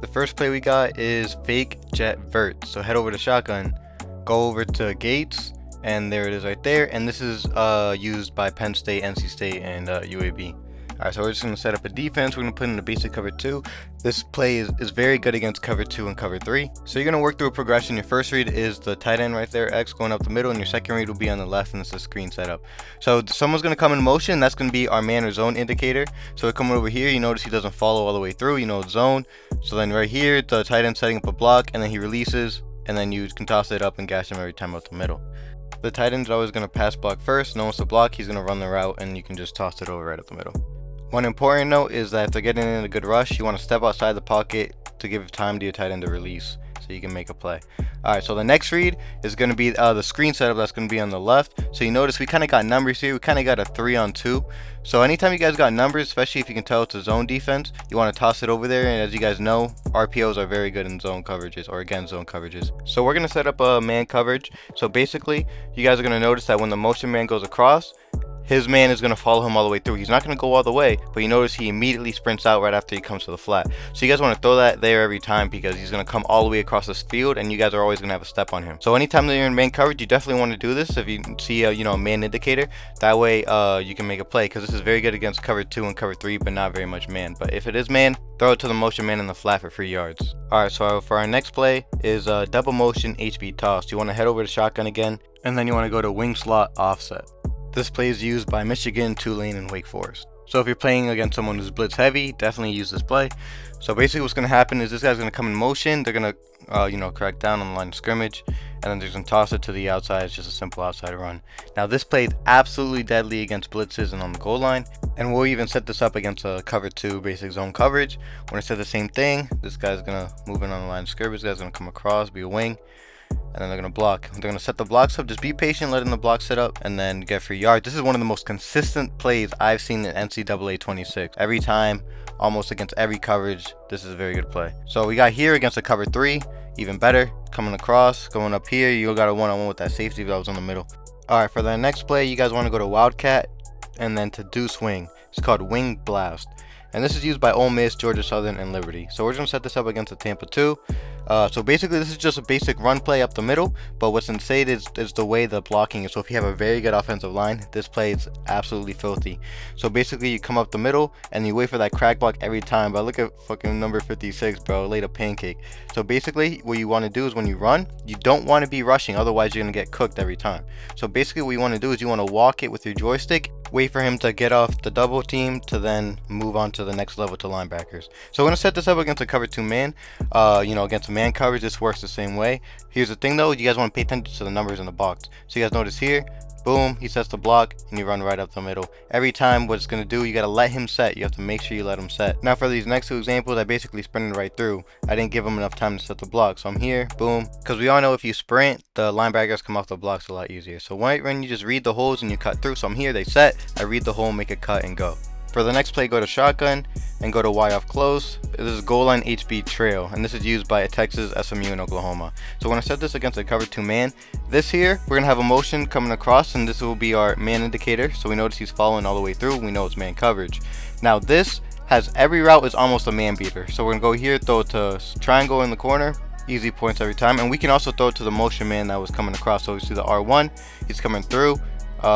The first play we got is fake Jet Vert. So head over to shotgun, go over to gates, and there it is right there. And this is used by Penn State, NC State, and UAB. Alright, so we're just going to set up a defense. We're going to put in a basic cover 2. This play is very good against cover 2 and cover 3. So you're going to work through a progression. Your first read is the tight end right there, X going up the middle, and your second read will be on the left, and it's a screen setup. So someone's going to come in motion. That's going to be our man or zone indicator. So we're coming over here. You notice he doesn't follow all the way through. You know it's zone. So then right here, the tight end setting up a block, and then he releases, and then you can toss it up and gash him every time up the middle. The tight end's always going to pass block first. No one's to block. He's going to run the route, and you can just toss it over right up the middle. One important note is that if they're getting in a good rush, you want to step outside the pocket to give time to your tight end to release so you can make a play. Alright, so the next read is going to be the screen setup that's going to be on the left. So you notice we kind of got numbers here. We kind of got a 3-on-2. So anytime you guys got numbers, especially if you can tell it's a zone defense, you want to toss it over there. And as you guys know, RPOs are very good in zone coverages or against zone coverages. So we're going to set up a man coverage. So basically, you guys are going to notice that when the motion man goes across, his man is going to follow him all the way through. He's not going to go all the way, but you notice he immediately sprints out right after he comes to the flat. So you guys want to throw that there every time because he's going to come all the way across this field, and you guys are always going to have a step on him. So anytime that you're in man coverage, you definitely want to do this. If you see a man indicator, that way you can make a play, because this is very good against cover 2 and cover 3, but not very much man. But if it is man, throw it to the motion man in the flat for 3 yards. Alright, so for our next play is double motion HB toss. You want to head over to shotgun again, and then you want to go to wing slot offset. This play is used by Michigan, Tulane, and Wake Forest. So if you're playing against someone who's blitz heavy, definitely use this play. So basically what's going to happen is this guy's going to come in motion. They're going to crack down on the line of scrimmage, and then they're going to toss it to the outside. It's just a simple outside run. Now this play is absolutely deadly against blitzes and on the goal line. And we'll even set this up against a cover 2 basic zone coverage. When I said the same thing, this guy's going to move in on the line of scrimmage. This guy's going to come across, be a wing. And then they're going to block. They're going to set the blocks up. Just be patient, letting the block set up, and then get 3 yards. This is one of the most consistent plays I've seen in NCAA 26. Every time, almost against every coverage, this is a very good play. So we got here against a cover 3, even better. Coming across, going up here, you got a one-on-one with that safety that was on the middle. Alright, for the next play, you guys want to go to Wildcat, and then to deuce wing. It's called Wing Blast. And this is used by Ole Miss, Georgia Southern, and Liberty. So we're going to set this up against the Tampa 2. So basically this is just a basic run play up the middle, but what's insane is the way the blocking is. So if you have a very good offensive line, this play is absolutely filthy. So basically you come up the middle and you wait for that crack block every time. But look at fucking number 56, bro, laid a pancake. So basically what you want to do is when you run, you don't want to be rushing, otherwise you're going to get cooked every time. So basically what you want to do is you want to walk it with your joystick, wait for him to get off the double team to then move on to the next level to linebackers. So we're going to set this up against a cover 2 man, against a man coverage. This works the same way. Here's the thing though, you guys want to pay attention to the numbers in the box. So you guys notice here, boom, he sets the block and you run right up the middle. Every time what it's going to do, you got to let him set. You have to make sure you let him set. Now for these next 2 examples, I basically sprinted right through. I didn't give him enough time to set the block. So I'm here, boom, because we all know if you sprint, the linebackers come off the blocks a lot easier. So when you just read the holes and you cut through. So I'm here, they set, I read the hole, make a cut, and go. For the next play, go to shotgun and go to Y off close. This is goal line HB trail, and this is used by Texas, SMU, and Oklahoma. So when I set this against a cover 2 man, this here, we're going to have a motion coming across, and this will be our man indicator. So we notice he's following all the way through. We know it's man coverage. Now this has every route is almost a man beater. So we're going to go here, throw it to triangle in the corner. Easy points every time. And we can also throw it to the motion man that was coming across. So we see the R1, he's coming through.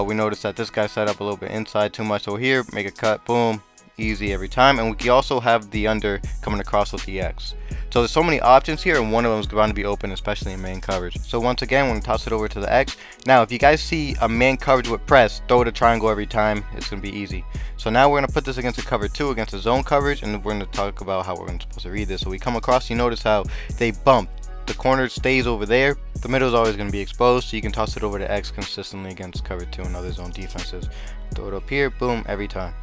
We notice that this guy set up a little bit inside too much. So here, make a cut, boom, easy every time. And we can also have the under coming across with the X. So there's so many options here, and one of them is going to be open, especially in man coverage. So once again, we're going to toss it over to the X. Now, if you guys see a man coverage with press, throw it a triangle every time. It's going to be easy. So now we're going to put this against a cover 2, against a zone coverage, and we're going to talk about how we're supposed to read this. So we come across, you notice how they bump. The corner stays over there. The middle is always going to be exposed, so you can toss it over to X consistently against cover 2 and other zone defenses. Throw it up here, boom, every time.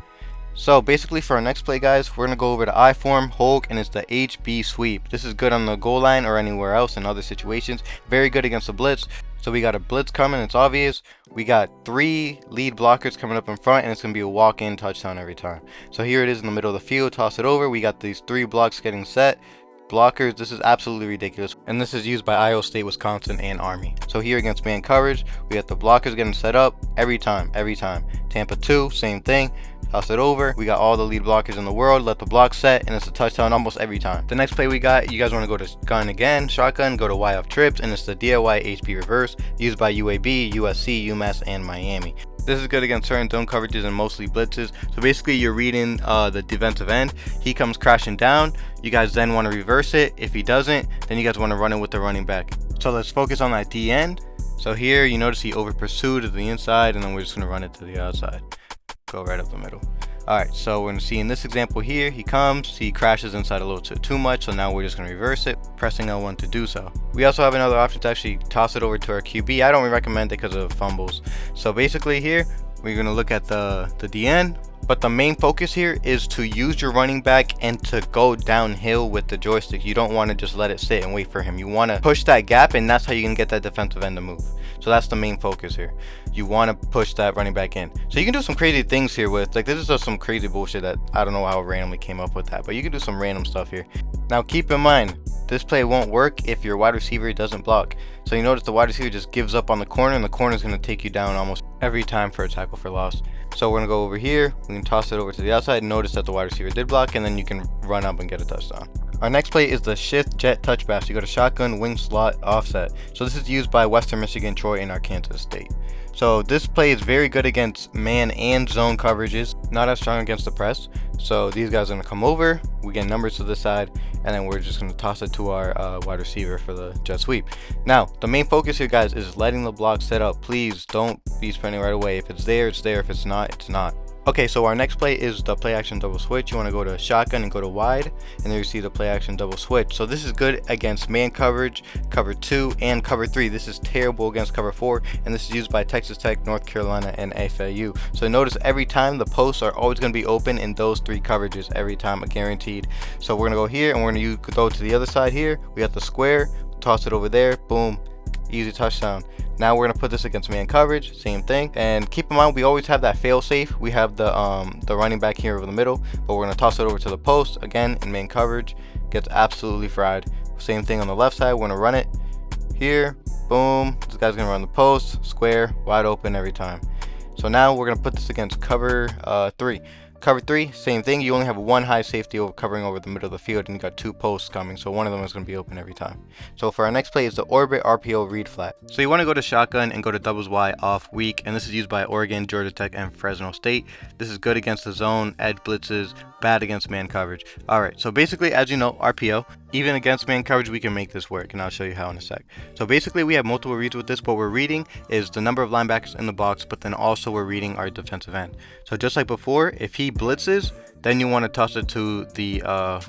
So basically for our next play, guys, we're going to go over to I form, Hulk, and it's the HB sweep. This is good on the goal line or anywhere else in other situations. Very good against the blitz. So we got a blitz coming, it's obvious. We got 3 lead blockers coming up in front, and it's going to be a walk-in touchdown every time. So here it is in the middle of the field, toss it over. We got these 3 blocks getting set. Blockers, this is absolutely ridiculous, and this is used by Iowa State, Wisconsin, and Army. So here against man coverage, we got the blockers getting set up every time. Tampa 2, same thing. toss it over. We got all the lead blockers in the world, let the block set, and it's a touchdown almost every time. The next play we got, you guys want to go to gun again, shotgun, go to Y off trips, and it's the DIY HP reverse used by UAB, USC, UMass, and Miami. This is good against certain zone coverages and mostly blitzes. So basically you're reading the defensive end. He comes crashing down. You guys then want to reverse it. If he doesn't, then you guys want to run it with the running back. So let's focus on that D end. So here you notice he over pursued to the inside, and then we're just going to run it to the outside. Go right up the middle. Alright, so we're going to see in this example here, he comes, he crashes inside a little too much, so now we're just going to reverse it, pressing L1 to do so. We also have another option to actually toss it over to our QB. I don't really recommend it because of fumbles. So basically here, we're going to look at the DN, but the main focus here is to use your running back and to go downhill with the joystick. You don't want to just let it sit and wait for him. You want to push that gap, and that's how you can get that defensive end to move. So that's the main focus here. You want to push that running back in. So you can do some crazy things here with, like, this is just some crazy bullshit that I don't know how I randomly came up with that, but you can do some random stuff here. Now keep in mind, this play won't work if your wide receiver doesn't block. So you notice the wide receiver just gives up on the corner, and the corner is going to take you down almost every time for a tackle for loss. So we're going to go over here, we can toss it over to the outside, and notice that the wide receiver did block, and then you can run up and get a touchdown. Our next play is the shift jet touch pass. You go to shotgun, wing slot, offset. So this is used by Western Michigan, Troy, and Arkansas State. So this play is very good against man and zone coverages, not as strong against the press. So these guys are going to come over, we get numbers to this side, and then we're just going to toss it to our wide receiver for the jet sweep. Now, the main focus here, guys, is letting the block set up. Please don't be sprinting right away. If it's there, it's there. If it's not, it's not. Okay, so our next play is the play action double switch. You want to go to shotgun and go to wide, and there you see the play action double switch. So this is good against man coverage, cover 2, and cover 3. This is terrible against cover 4, and this is used by Texas Tech, North Carolina, and FAU. So notice every time the posts are always going to be open in those 3 coverages, every time, guaranteed. So we're going to go here, and we're going to go to the other side here. We got the square, toss it over there, boom, easy touchdown. Now we're gonna put this against man coverage, same thing. And keep in mind, we always have that fail safe. We have the running back here over the middle, but we're gonna toss it over to the post again in man coverage. Gets absolutely fried. Same thing on the left side. We're gonna run it here, boom. This guy's gonna run the post, square, wide open every time. So now we're gonna put this against cover 3. Cover 3, same thing. You only have one high safety covering over the middle of the field, and you got 2 posts coming, so one of them is going to be open every time. So for our next play is the orbit RPO read flat. So you want to go to shotgun and go to doubles Y off weak, and this is used by Oregon, Georgia Tech, and Fresno State. This is good against the zone, edge blitzes, bad against man coverage. Alright, so basically, as you know, RPO, even against man coverage, we can make this work, and I'll show you how in a sec. So basically, we have multiple reads with this. What we're reading is the number of linebackers in the box, but then also we're reading our defensive end. So just like before, if he blitzes, then you want to toss it to the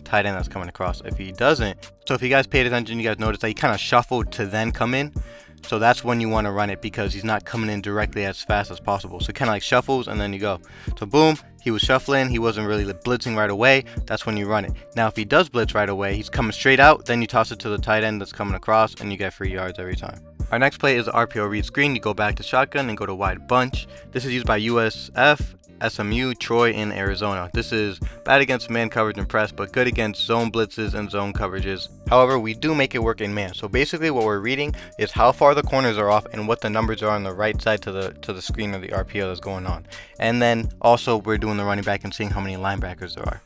tight end that's coming across. If he doesn't, so if you guys paid attention, you guys noticed that he kind of shuffled to then come in. So that's when you want to run it, because he's not coming in directly as fast as possible. So kind of like shuffles and then you go. So boom, he was shuffling, he wasn't really blitzing right away. That's when you run it. Now if he does blitz right away, he's coming straight out, then you toss it to the tight end that's coming across, and you get 3 yards every time. Our next play is the RPO read screen. You go back to shotgun and go to wide bunch. This is used by USF, SMU, Troy, and Arizona. This is bad against man coverage and press, but good against zone blitzes and zone coverages. However, we do make it work in man. So basically what we're reading is how far the corners are off and what the numbers are on the right side to the screen of the RPO that's going on. And then also we're doing the running back and seeing how many linebackers there are.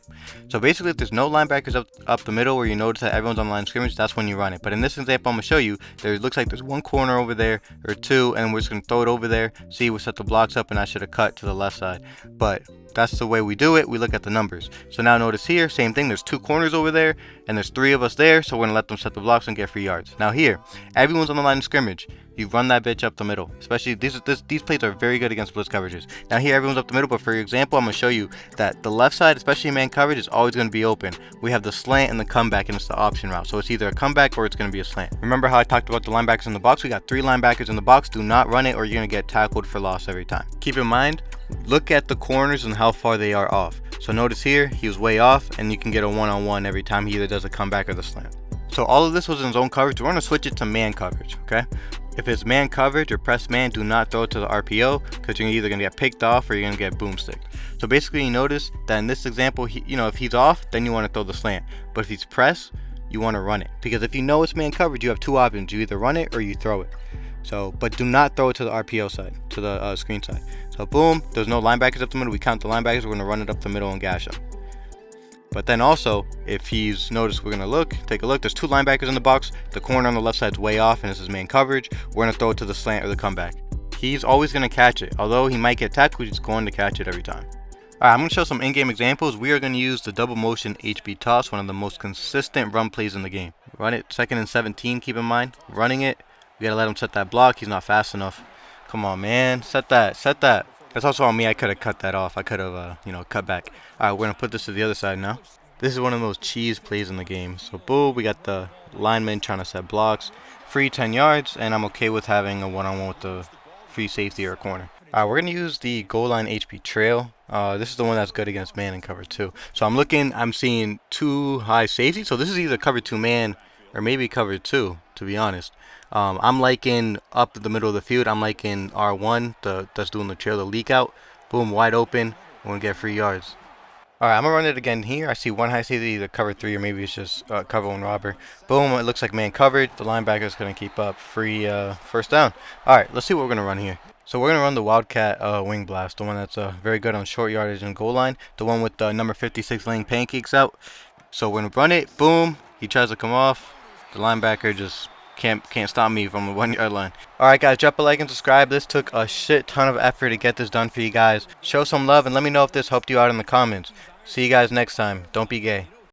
So basically, if there's no linebackers up the middle where you notice that everyone's on the line of scrimmage, that's when you run it. But in this example I'm going to show you, there looks like there's 1 corner over there or 2, and we're just going to throw it over there. See, we set the blocks up, and I should have cut to the left side. But that's the way we do it. We look at the numbers. So now notice here, same thing. There's 2 corners over there, and there's 3 of us there. So we're gonna let them set the blocks and get 3 yards. Now here, everyone's on the line of scrimmage. You run that bitch up the middle. Especially these plays are very good against blitz coverages. Now here, everyone's up the middle, but for example, I'm gonna show you that the left side, especially man coverage, is always gonna be open. We have the slant and the comeback, and it's the option route. So it's either a comeback or it's gonna be a slant. Remember how I talked about the linebackers in the box? We got 3 linebackers in the box. Do not run it, or you're gonna get tackled for loss every time. Keep in mind, look at the corners and how far they are off. So notice here, he was way off, and you can get a one-on-one every time he either does a comeback or the slant. So all of this was in zone coverage. We're going to switch it to man coverage, okay? If it's man coverage or press man, do not throw it to the RPO, because you're either going to get picked off or you're going to get boomsticked. So basically, you notice that in this example, if he's off, then you want to throw the slant. But if he's press, you want to run it. Because if you know it's man coverage, you have 2 options. You either run it or you throw it. So, but do not throw it to the RPO side, to the screen side. So boom, there's no linebackers up the middle. We count the linebackers. We're gonna run it up the middle and gash them. But then also, if he's noticed, we're gonna take a look. There's 2 linebackers in the box. The corner on the left side's way off, and this is man coverage. We're gonna throw it to the slant or the comeback. He's always gonna catch it. Although he might get tackled, he's going to catch it every time. Alright, I'm going to show some in-game examples. We are going to use the double motion HB toss, one of the most consistent run plays in the game. Run it, 2nd and 17, keep in mind. Running it, we got to let him set that block. He's not fast enough. Come on, man. Set that. That's also on me. I could have cut that off. I could have, cut back. Alright, we're going to put this to the other side now. This is one of the most cheese plays in the game. So, boom, we got the lineman trying to set blocks. Free 10 yards, and I'm okay with having a one-on-one with the free safety or corner. Alright, we're going to use the goal line HP trail. This is the one that's good against man and cover 2. So I'm seeing 2 high safety. So this is either cover 2 man or maybe cover 2, to be honest. I'm liking up the middle of the field. I'm liking R1, that's doing the trail, the leak out. Boom, wide open. We're going to get 3 yards. Alright, I'm going to run it again here. I see 1 high safety, either cover 3 or maybe it's just cover 1 robber. Boom, it looks like man covered. The linebacker's going to keep up. Free first down. Alright, let's see what we're going to run here. So we're going to run the Wildcat Wing Blast, the one that's very good on short yardage and goal line. The one with number 56 laying pancakes out. So we're going to run it. Boom. He tries to come off. The linebacker just can't stop me from the 1 yard line. Alright guys, drop a like and subscribe. This took a shit ton of effort to get this done for you guys. Show some love and let me know if this helped you out in the comments. See you guys next time. Don't be gay.